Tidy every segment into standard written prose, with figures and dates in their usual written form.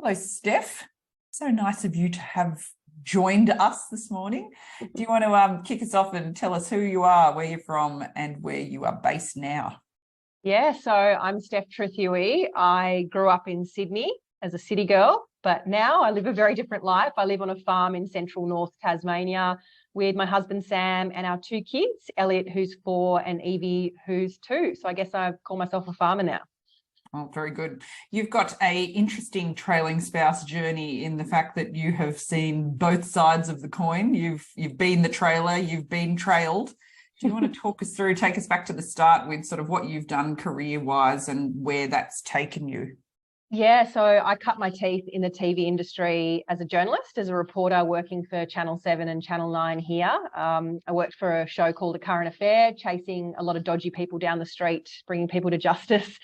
Hello, Steph. So nice of you to have joined us this morning. Do you want to kick us off and tell us who you are, where you're from, and where you are based now? Yeah, so I'm Steph Trethewey. I grew up in Sydney as a city girl, but now I live a very different life. I live on a farm in central North Tasmania with my husband Sam and our two kids, Elliot, who's 4, and Evie, who's 2. So I guess I call myself a farmer now. Oh, very good. You've got a interesting trailing spouse journey in the fact that you have seen both sides of the coin. You've been the trailer, you've been trailed. Do you want to talk us through, take us back to the start with sort of what you've done career-wise and where that's taken you? Yeah, so I cut my teeth in the TV industry as a journalist, as a reporter working for Channel 7 and Channel 9 here. I worked for a show called A Current Affair, chasing a lot of dodgy people down the street, bringing people to justice,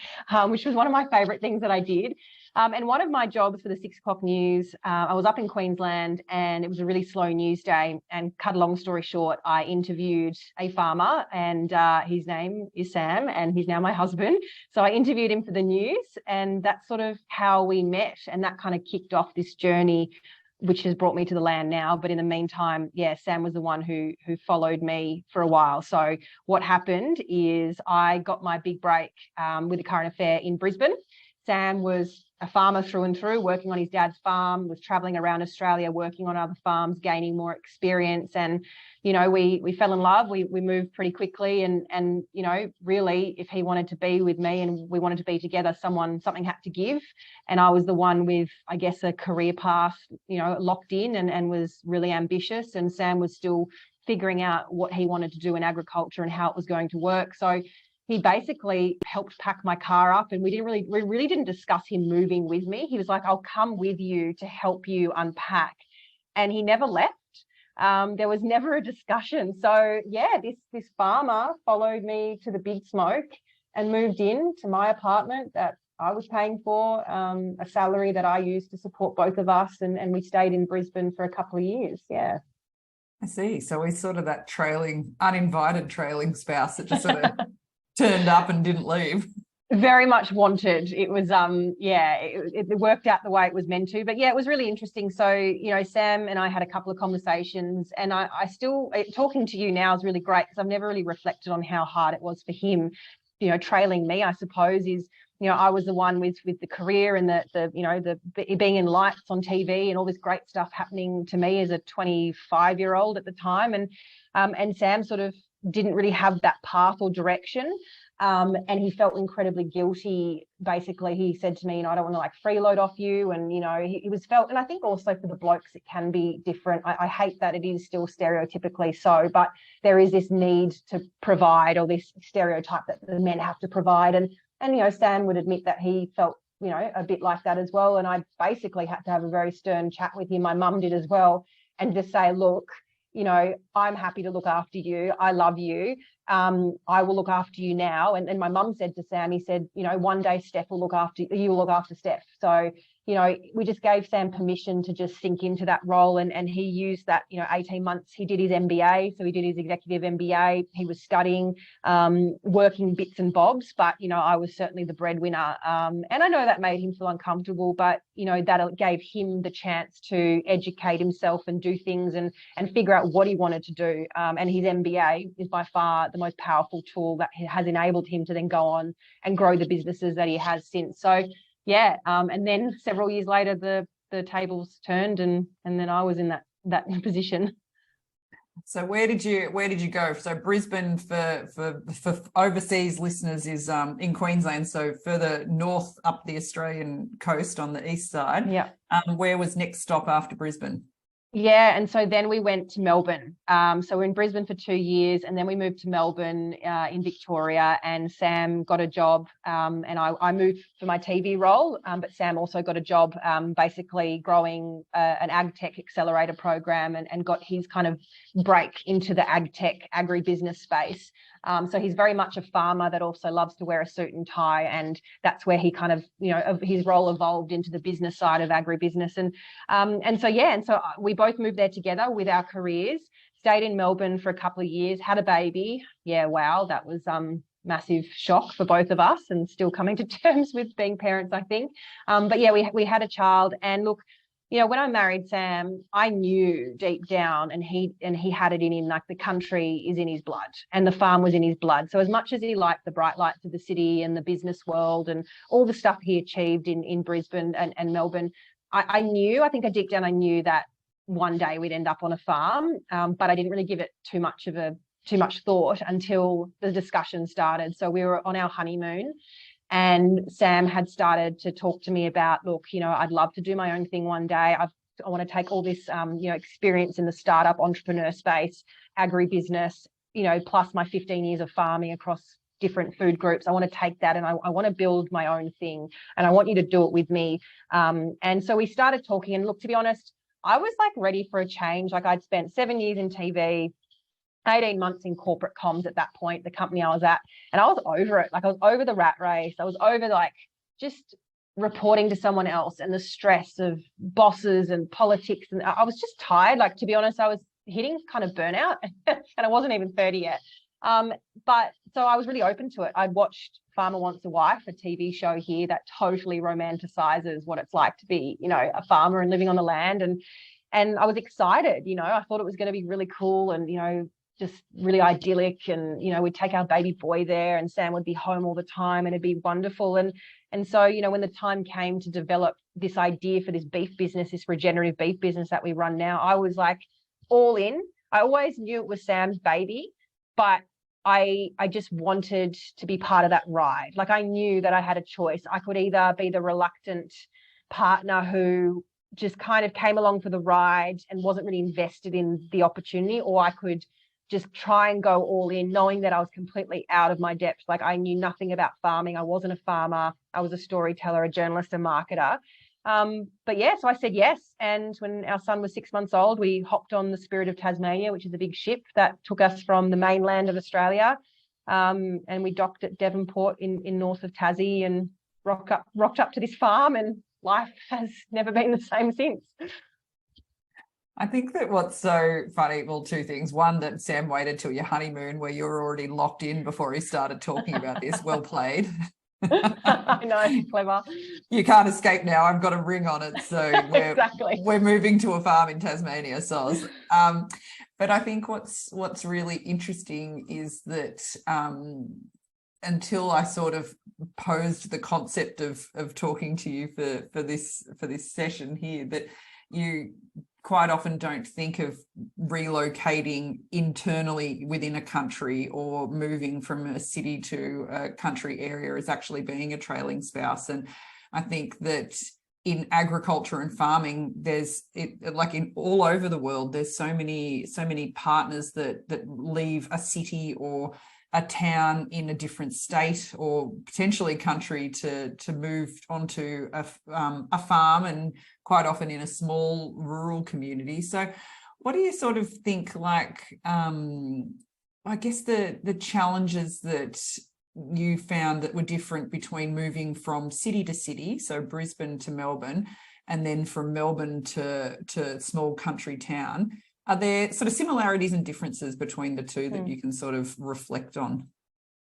which was one of my favourite things that I did. And one of my jobs for the 6 o'clock news, I was up in Queensland and it was a really slow news day. And cut a long story short, I interviewed a farmer and his name is Sam and he's now my husband. So I interviewed him for the news and that's sort of how we met. And that kind of kicked off this journey, which has brought me to the land now. But in the meantime, yeah, Sam was the one who followed me for a while. So what happened is I got my big break with The Current Affair in Brisbane. Sam was a farmer through and through, working on his dad's farm, was traveling around Australia, working on other farms, gaining more experience. And, you know, we fell in love. We moved pretty quickly. And, you know, really, if he wanted to be with me and we wanted to be together, something had to give. And I was the one with, I guess, a career path, you know, locked in and was really ambitious. And Sam was still figuring out what he wanted to do in agriculture and how it was going to work. So he basically helped pack my car up and we really didn't discuss him moving with me. He was like, I'll come with you to help you unpack. And he never left. There was never a discussion. So yeah, this farmer followed me to the big smoke and moved in to my apartment that I was paying for, a salary that I used to support both of us. And we stayed in Brisbane for a couple of years. Yeah. I see. So we're sort of that uninvited trailing spouse that just sort of turned up and didn't leave. Very much wanted. It was it worked out the way it was meant to. But yeah, it was really interesting. So, you know, Sam and I had a couple of conversations and I still, talking to you now is really great because I've never really reflected on how hard it was for him. You know, trailing me, I suppose, is, you know, I was the one with the career and the being in lights on TV and all this great stuff happening to me as a 25-year-old at the time. And Sam sort of didn't really have that path or direction. And he felt incredibly guilty. Basically, he said to me, you know, I don't want to like freeload off you. And, you know, he was felt, and I think also for the blokes, it can be different. I hate that it is still stereotypically so, but there is this need to provide, or this stereotype that the men have to provide. And, you know, Sam would admit that he felt, you know, a bit like that as well. And I basically had to have a very stern chat with him. My mum did as well. And just say, look, you know, I'm happy to look after you. I love you. I will look after you now. And my mum said to Sam, he said, you know, one day Steph will look after you. You will look after Steph. So, you know, we just gave Sam permission to just sink into that role. And he used that, you know, 18 months. He did his MBA. So he did his executive MBA. He was studying, working bits and bobs. But, you know, I was certainly the breadwinner. And I know that made him feel uncomfortable. But, you know, that gave him the chance to educate himself and do things and figure out what he wanted to do. And his MBA is by far the most powerful tool that has enabled him to then go on and grow the businesses that he has since. So, yeah, and then several years later, the tables turned, and then I was in that position. So where did you go? So Brisbane for overseas listeners is in Queensland, so further north up the Australian coast on the east side. Yeah. Where was next stop after Brisbane? Yeah, and so then we went to Melbourne. So we're in Brisbane for 2 years, and then we moved to Melbourne in Victoria, and Sam got a job, and I moved for my TV role, but Sam also got a job basically growing an ag tech accelerator program and got his kind of break into the ag tech agribusiness space. So he's very much a farmer that also loves to wear a suit and tie, and that's where he kind of, you know, his role evolved into the business side of agribusiness. And so we both moved there together with our careers, stayed in Melbourne for a couple of years, had a baby. Yeah, wow, that was massive shock for both of us, and still coming to terms with being parents, I think. But yeah, we had a child, and look, you know, when I married Sam, I knew deep down, and he had it in him, like the country is in his blood and the farm was in his blood. So as much as he liked the bright lights of the city and the business world and all the stuff he achieved in Brisbane and Melbourne, I deep down I knew that one day we'd end up on a farm, but I didn't really give it too much thought until the discussion started. So we were on our honeymoon, and Sam had started to talk to me about, look, you know, I'd love to do my own thing one day. I want to take all this, you know, experience in the startup entrepreneur space, agribusiness, you know, plus my 15 years of farming across different food groups. I want to take that, and I want to build my own thing, and I want you to do it with me. And so we started talking, and look, to be honest, I was like ready for a change. Like, I'd spent 7 years in TV, 18 months in corporate comms at that point, the company I was at, and I was over it. Like, I was over the rat race. I was over like just reporting to someone else and the stress of bosses and politics. And I was just tired. Like, to be honest, I was hitting kind of burnout and I wasn't even 30 yet. But so I was really open to it. I'd watched Farmer Wants a Wife, a TV show here that totally romanticizes what it's like to be, you know, a farmer and living on the land. And I was excited, you know, I thought it was going to be really cool and, you know, just really idyllic, and, you know, we'd take our baby boy there and Sam would be home all the time and it'd be wonderful. And so, you know, when the time came to develop this idea for this beef business, this regenerative beef business that we run now, I was like all in. I always knew it was Sam's baby, but I just wanted to be part of that ride. Like, I knew that I had a choice. I could either be the reluctant partner who just kind of came along for the ride and wasn't really invested in the opportunity, or I could just try and go all in, knowing that I was completely out of my depth. Like, I knew nothing about farming. I wasn't a farmer. I was a storyteller, a journalist, a marketer. But yeah, so I said yes. And when our son was 6 months old, we hopped on the Spirit of Tasmania, which is a big ship that took us from the mainland of Australia. And we docked at Devonport in north of Tassie and rocked up to this farm, and life has never been the same since. I think that what's so funny, well, two things. One, that Sam waited till your honeymoon where you were already locked in before he started talking about this. Well played. I know, clever. You can't escape now. I've got a ring on it. So we're moving to a farm in Tasmania, Soz. But I think what's really interesting is that until I sort of posed the concept of talking to you for this session here, that you quite often don't think of relocating internally within a country or moving from a city to a country area as actually being a trailing spouse. And I think that in agriculture and farming, like in all over the world, there's so many partners that leave a city or a town in a different state or potentially country to move onto a farm, and quite often in a small rural community. So what do you sort of think, like, I guess the challenges that you found that were different between moving from city to city, so Brisbane to Melbourne, and then from Melbourne to small country town? Are there sort of similarities and differences between the two that you can sort of reflect on?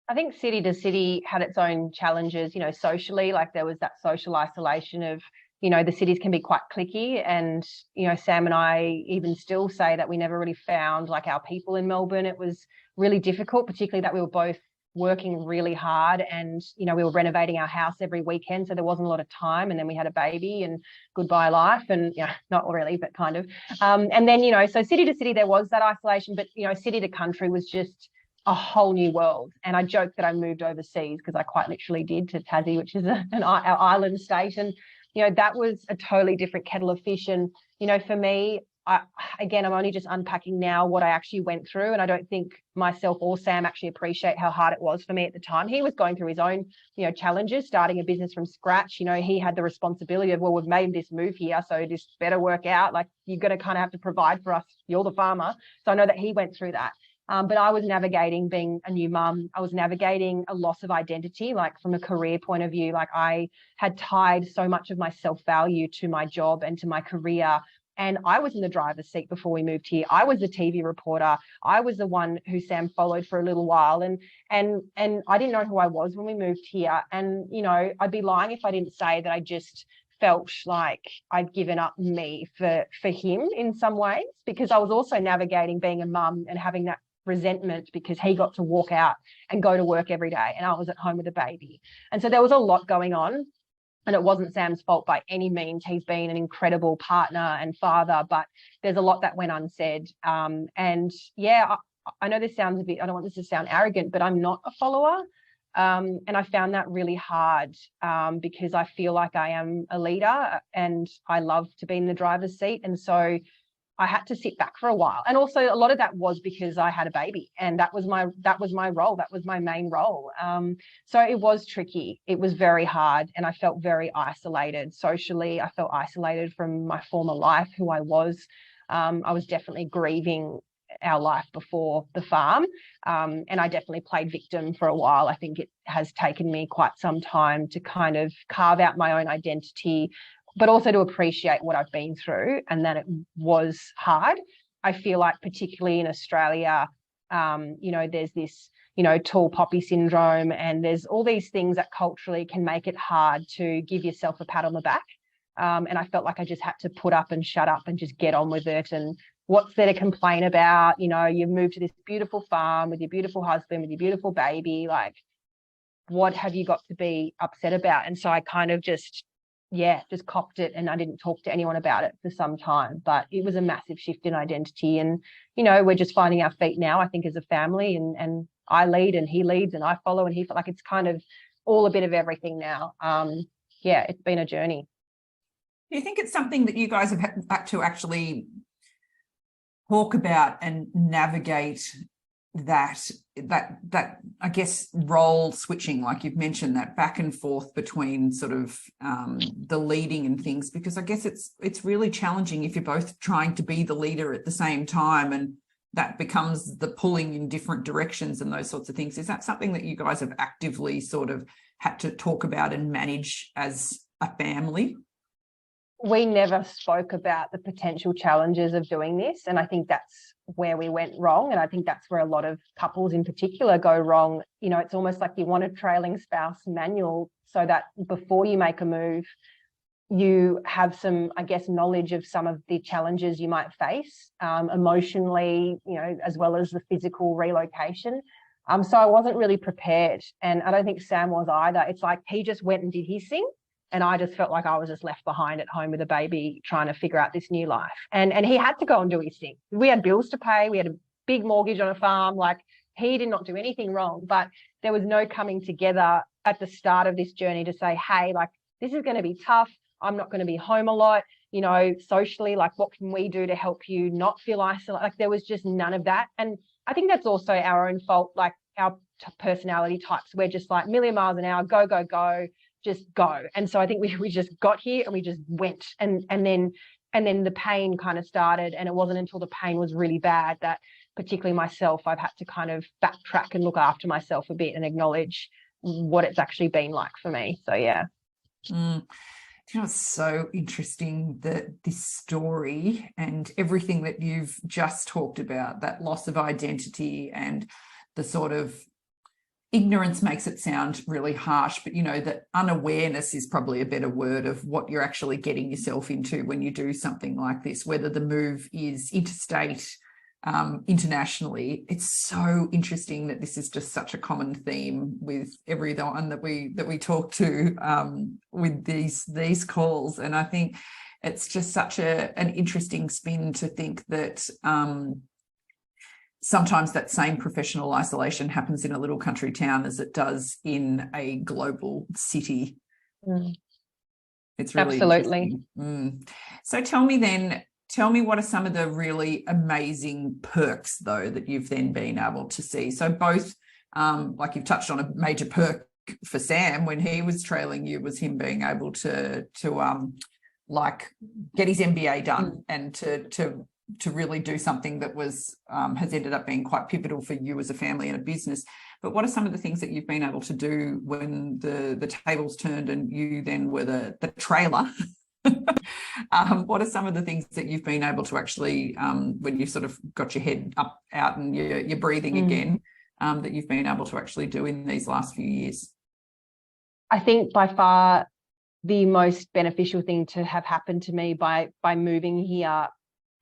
I think city to city had its own challenges, you know, socially. Like, there was that social isolation of, you know, the cities can be quite cliquey, and, you know, Sam and I even still say that we never really found like our people in Melbourne. It was really difficult, particularly that we were both working really hard, and, you know, we were renovating our house every weekend, so there wasn't a lot of time. And then we had a baby and goodbye life, and, you know, not really, but kind of. And then, you know, so city to city there was that isolation, but, you know, city to country was just a whole new world. And I joke that I moved overseas, because I quite literally did, to Tassie, which is our island state. And, you know, that was a totally different kettle of fish. And, you know, for me, I'm only just unpacking now what I actually went through, and I don't think myself or Sam actually appreciate how hard it was for me at the time. He was going through his own, you know, challenges, starting a business from scratch. You know, he had the responsibility of, well, we've made this move here, so this better work out. Like, you're going to kind of have to provide for us. You're the farmer. So I know that he went through that. But I was navigating being a new mum. I was navigating a loss of identity, like from a career point of view. Like, I had tied so much of my self-value to my job and to my career. And I was in the driver's seat before we moved here. I was the TV reporter. I was the one who Sam followed for a little while. And I didn't know who I was when we moved here. And, you know, I'd be lying if I didn't say that I just felt like I'd given up me for him in some ways, because I was also navigating being a mum and having that resentment because he got to walk out and go to work every day and I was at home with a baby. And so there was a lot going on. And it wasn't Sam's fault by any means. He's been an incredible partner and father, but there's a lot that went unsaid. And yeah, I know this sounds a bit, I don't want this to sound arrogant, but I'm not a follower. And I found that really hard because I feel like I am a leader and I love to be in the driver's seat. And so I had to sit back for a while. And also a lot of that was because I had a baby and that was my role. That was my main role. So it was tricky. It was very hard. And I felt very isolated socially. I felt isolated from my former life, who I was. I was definitely grieving our life before the farm. And I definitely played victim for a while. I think it has taken me quite some time to kind of carve out my own identity, but also to appreciate what I've been through and that it was hard. I feel like particularly in Australia, you know, there's this, you know, tall poppy syndrome and there's all these things that culturally can make it hard to give yourself a pat on the back. And I felt like I just had to put up and shut up and just get on with it. And what's there to complain about? You know, you've moved to this beautiful farm with your beautiful husband, with your beautiful baby. Like, what have you got to be upset about? And so I kind of just copped it and I didn't talk to anyone about it for some time, but it was a massive shift in identity. And, you know, we're just finding our feet now, I think, as a family, and I lead and he leads and I follow and he, like, it's kind of all a bit of everything now. Yeah, it's been a journey. Do you think it's something that you guys have had to actually talk about and navigate that I guess role switching, like you've mentioned, that back and forth between sort of the leading and things, because I guess it's really challenging if you're both trying to be the leader at the same time, and that becomes the pulling in different directions and those sorts of things. Is that something that you guys have actively sort of had to talk about and manage as a family? We never spoke about the potential challenges of doing this. And I think that's where we went wrong. And I think that's where a lot of couples in particular go wrong. You know, it's almost like you want a trailing spouse manual so that before you make a move, you have some, I guess, knowledge of some of the challenges you might face emotionally, you know, as well as the physical relocation. So I wasn't really prepared. And I don't think Sam was either. It's like he just went and did his thing. And I just felt like I was just left behind at home with a baby trying to figure out this new life. And he had to go and do his thing. We had bills to pay. We had a big mortgage on a farm. Like, he did not do anything wrong. But there was no coming together at the start of this journey to say, hey, like, this is going to be tough. I'm not going to be home a lot. You know, socially, like, what can we do to help you not feel isolated? Like, there was just none of that. And I think that's also our own fault. Like, our personality types, we're just like million miles an hour, go, go, go. Just go. And so I think we just got here and we just went, and then the pain kind of started. And it wasn't until the pain was really bad that, particularly myself, I've had to kind of backtrack and look after myself a bit and acknowledge what it's actually been like for me. So yeah. You know, it's so interesting that this story and everything that you've just talked about, that loss of identity and the sort of ignorance makes it sound really harsh, but, you know, that unawareness is probably a better word of what you're actually getting yourself into when you do something like this, whether the move is interstate, internationally. It's so interesting that this is just such a common theme with everyone that we talk to with these calls. And I think it's just such an interesting spin to think that sometimes that same professional isolation happens in a little country town as it does in a global city. It's really absolutely. So tell me what are some of the really amazing perks, though, that you've then been able to see? So both, like you've touched on, a major perk for Sam when he was trailing you was him being able to like get his MBA done and to really do something that was has ended up being quite pivotal for you as a family and a business. But what are some of the things that you've been able to do when the tables turned and you then were the trailer What are some of the things that you've been able to actually, when you've sort of got your head up, out and you're breathing again, that you've been able to actually do in these last few years? I think by far the most beneficial thing to have happened to me by moving here,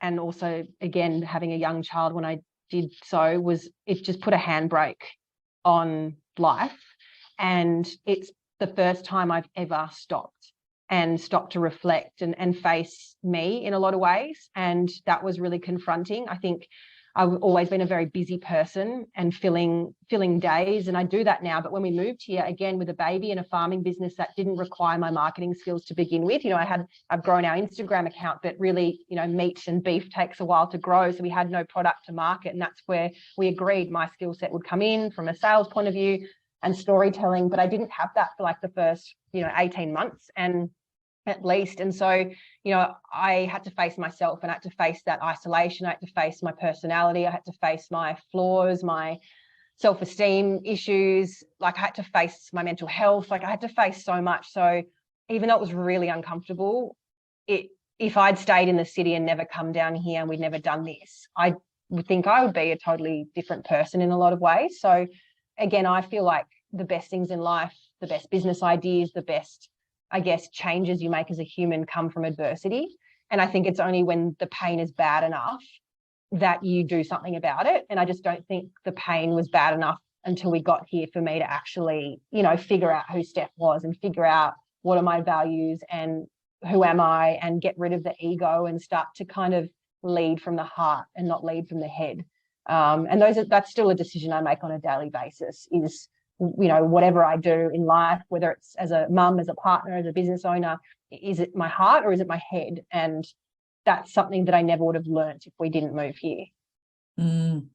and also, again, having a young child when I did so, was it just put a handbrake on life. And it's the first time I've ever stopped to reflect and face me in a lot of ways. And that was really confronting. I think I've always been a very busy person and filling days, and I do that now. But when we moved here, again, with a baby and a farming business, that didn't require my marketing skills to begin with. You know, I've grown our Instagram account, but really, you know, meat and beef takes a while to grow. So we had no product to market. And that's where we agreed my skill set would come in from a sales point of view and storytelling. But I didn't have that for like the first, 18 months and at least. And so, I had to face myself, and I had to face that isolation. I had to face my personality. I had to face my flaws, my self-esteem issues. Like, I had to face my mental health. Like, I had to face so much. So even though it was really uncomfortable, if I'd stayed in the city and never come down here and we'd never done this, I would think I would be a totally different person in a lot of ways. So again, I feel like the best things in life, the best business ideas, the best, I guess, changes you make as a human come from adversity. And I think it's only when the pain is bad enough that you do something about it. And I just don't think the pain was bad enough until we got here for me to actually, figure out who Steph was and figure out what are my values and who am I, and get rid of the ego and start to kind of lead from the heart and not lead from the head. And that's still a decision I make on a daily basis, is, whatever I do in life, whether it's as a mum, as a partner, as a business owner, is it my heart or is it my head? And that's something that I never would have learnt if we didn't move here. Isn't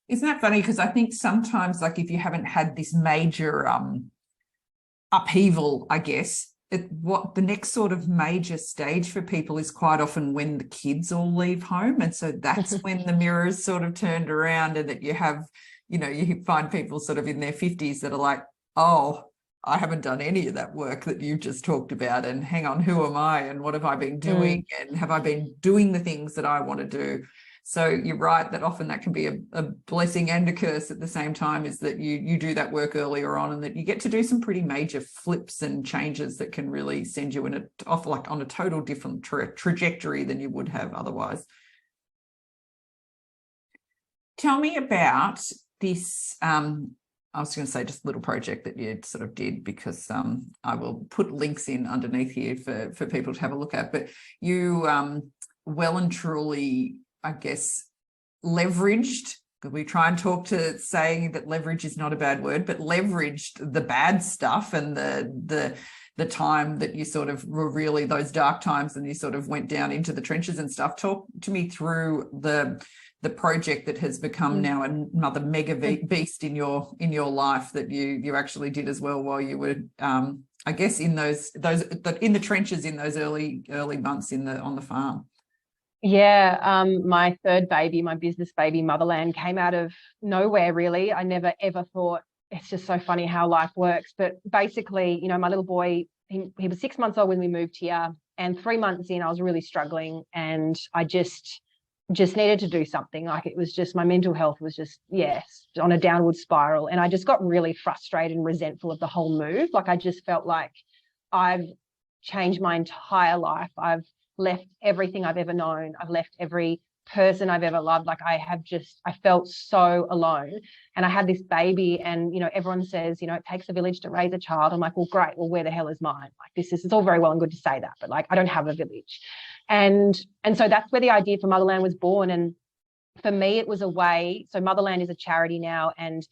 that funny? Because I think sometimes, like, if you haven't had this major upheaval, I guess, what the next sort of major stage for people is quite often when the kids all leave home. And so that's when the mirror is sort of turned around, and that you have, you find people sort of in their 50s that are like, oh, I haven't done any of that work that you've just talked about. And hang on, who am I? And what have I been doing? And have I been doing the things that I want to do? So you're right that often that can be a blessing and a curse at the same time, is that you do that work earlier on, and that you get to do some pretty major flips and changes that can really send you on a total different trajectory than you would have otherwise. Tell me about this, I was going to say just a little project that you sort of did, because I will put links in underneath here for people to have a look at. But you well and truly, I guess, leveraged, because we try and talk to saying that leverage is not a bad word, but leveraged the bad stuff and the time that you sort of were really those dark times, and you sort of went down into the trenches and stuff. Talk to me through the project that has become now another mega beast in your life, that you actually did as well while you were I guess in those in the trenches in those early months on the farm. Yeah, my third baby, my business baby, Motherland, came out of nowhere, really. I never, ever thought. It's just so funny how life works. But basically, my little boy, he was 6 months old when we moved here, and 3 months in, I was really struggling, and I just needed to do something. Like, it was just, my mental health was just, on a downward spiral. And I just got really frustrated and resentful of the whole move. Like, I just felt like I've changed my entire life. I've left everything I've ever known. I've left every person I've ever loved. Like, I felt so alone. And I had this baby, and, everyone says, it takes a village to raise a child. I'm like, well, great. Well, where the hell is mine? Like, it's all very well and good to say that, but like, I don't have a village. And so that's where the idea for Motherland was born. And for me, it was a way. So Motherland is a charity now, and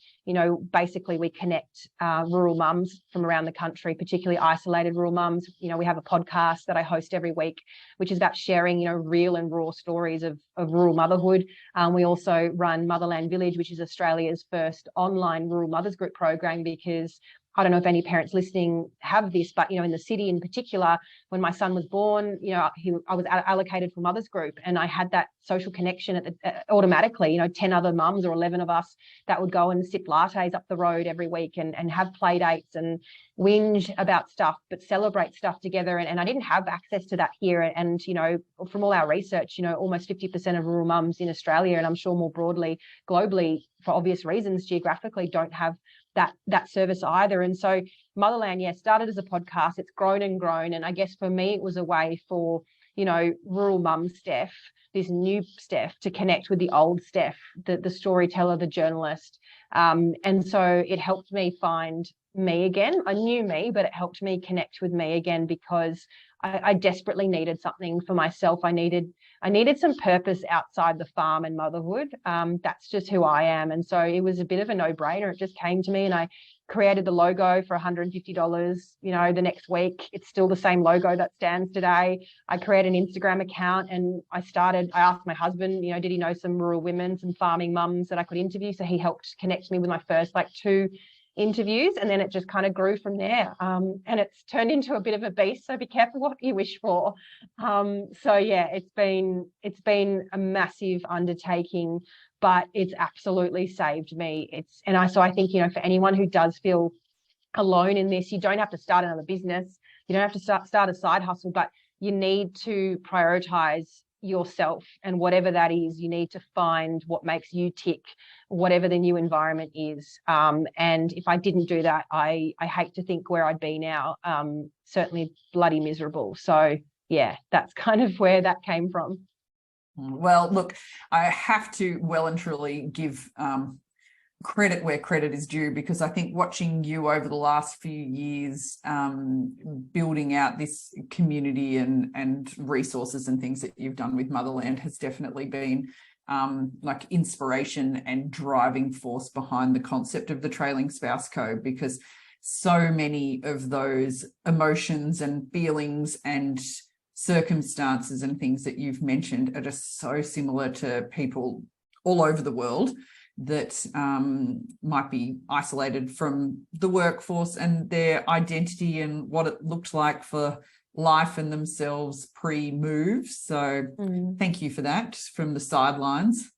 basically we connect rural mums from around the country, particularly isolated rural mums. We have a podcast that I host every week, which is about sharing real and raw stories of rural motherhood. We also run Motherland Village, which is Australia's first online rural mothers group program, because I don't know if any parents listening have this, but, in the city in particular, when my son was born, I was allocated for mother's group, and I had that social connection automatically, 10 other mums or 11 of us that would go and sip lattes up the road every week and have play dates and whinge about stuff, but celebrate stuff together. And I didn't have access to that here. And, from all our research, almost 50% of rural mums in Australia, and I'm sure more broadly, globally, for obvious reasons, geographically, don't have that service either. And so Motherland, started as a podcast. It's grown and grown. And I guess for me, it was a way for, rural mum Steph, this new Steph, to connect with the old Steph, the storyteller, the journalist. And so it helped me find me again. I knew me, but it helped me connect with me again, because I desperately needed something for myself. I needed some purpose outside the farm and motherhood. That's just who I am. And so it was a bit of a no-brainer. It just came to me, and I created the logo for $150, the next week. It's still the same logo that stands today. I created an Instagram account, and I asked my husband, did he know some rural women, some farming mums that I could interview? So he helped connect me with my first 2 interviews, and then it just kind of grew from there. And it's turned into a bit of a beast, so be careful what you wish for. It's been a massive undertaking, but it's absolutely saved me. So I think, for anyone who does feel alone in this, you don't have to start another business, you don't have to start a side hustle, but you need to prioritize yourself, and whatever that is, you need to find what makes you tick, whatever the new environment is. And if I didn't do that, I hate to think where I'd be now. Certainly bloody miserable. So that's kind of where that came from. Well, look, I have to well and truly give credit where credit is due, because I think watching you over the last few years, building out this community and resources and things that you've done with Motherland has definitely been inspiration and driving force behind the concept of the Trailing Spouse Code, because so many of those emotions and feelings and circumstances and things that you've mentioned are just so similar to people all over the world that might be isolated from the workforce and their identity and what it looked like for life and themselves pre-move. So thank you for that from the sidelines.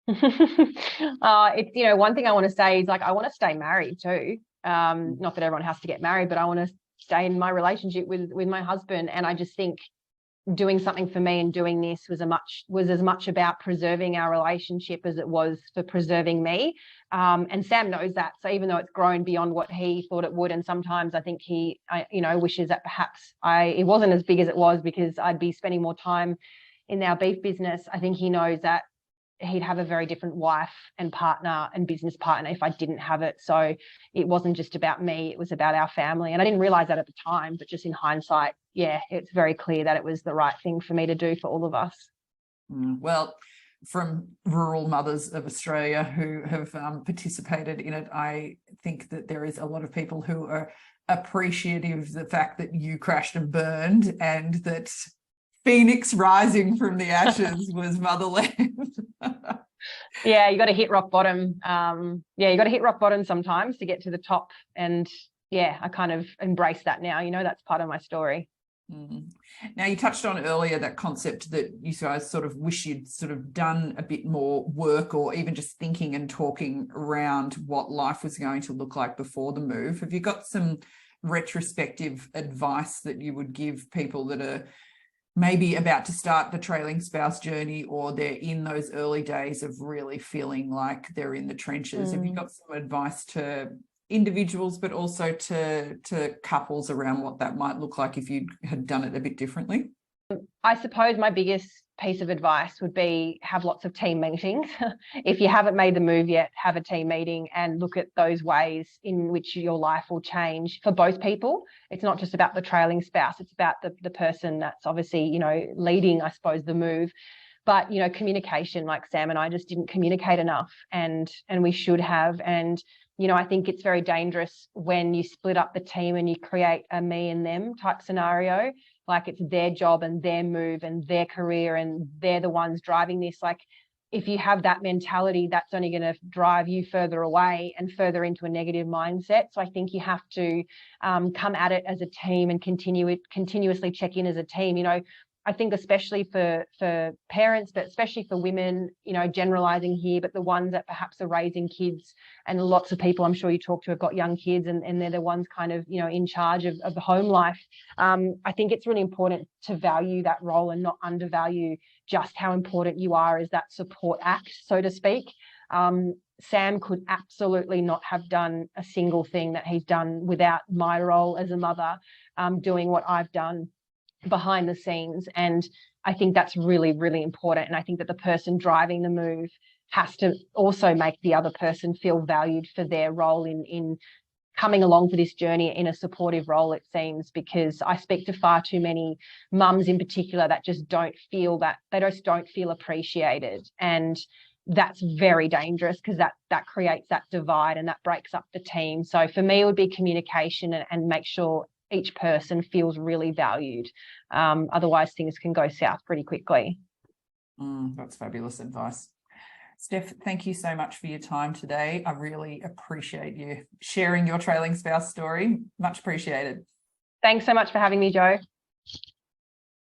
It's, one thing I want to say is I want to stay married too. Not that everyone has to get married, but I want to stay in my relationship with my husband. And I just think doing something for me and doing this was as much about preserving our relationship as it was for preserving me. And Sam knows that. So even though it's grown beyond what he thought it would, and sometimes I think he wishes that perhaps it wasn't as big as it was, because I'd be spending more time in our beef business. I think he knows that he'd have a very different wife and partner and business partner if I didn't have it. So it wasn't just about me, it was about our family. And I didn't realize that at the time, but just in hindsight, it's very clear that it was the right thing for me to do for all of us. Well, from rural mothers of Australia who have participated in it, I think that there is a lot of people who are appreciative of the fact that you crashed and burned, and that Phoenix rising from the ashes was Motherland. You got to hit rock bottom. You got to hit rock bottom sometimes to get to the top. And I kind of embrace that now. That's part of my story. Now, you touched on earlier that concept that you guys sort of wish you'd sort of done a bit more work, or even just thinking and talking around what life was going to look like before the move. Have you got some retrospective advice that you would give people that are maybe about to start the trailing spouse journey, or they're in those early days of really feeling like they're in the trenches? Have you got some advice to individuals, but also to couples around what that might look like if you had done it a bit differently? I suppose my biggest piece of advice would be have lots of team meetings. If you haven't made the move yet, have a team meeting and look at those ways in which your life will change for both people. It's not just about the trailing spouse, it's about the person that's obviously, leading, I suppose, the move. But, communication, like Sam and I just didn't communicate enough, and we should have. And, I think it's very dangerous when you split up the team and you create a me and them type scenario. Like it's their job and their move and their career, and they're the ones driving this. Like if you have that mentality, that's only going to drive you further away and further into a negative mindset. So I think you have to come at it as a team and continuously check in as a team. You know, I think especially for parents, but especially for women, you know, generalizing here, but the ones that perhaps are raising kids, and lots of people I'm sure you talk to have got young kids, and they're the ones kind of, you know, in charge of the home life. I think it's really important to value that role and not undervalue just how important you are as that support act, so to speak. Sam could absolutely not have done a single thing that he's done without my role as a mother, doing what I've done behind the scenes. And I think that's really, really important. And I think that the person driving the move has to also make the other person feel valued for their role in coming along for this journey in a supportive role, it seems, because I speak to far too many mums in particular that just don't feel that, they just don't feel appreciated. And that's very dangerous, because that creates that divide and that breaks up the team. So for me, it would be communication and make sure each person feels really valued. Otherwise, things can go south pretty quickly. That's fabulous advice. Steph, thank you so much for your time today. I really appreciate you sharing your trailing spouse story. Much appreciated. Thanks so much for having me, Jo.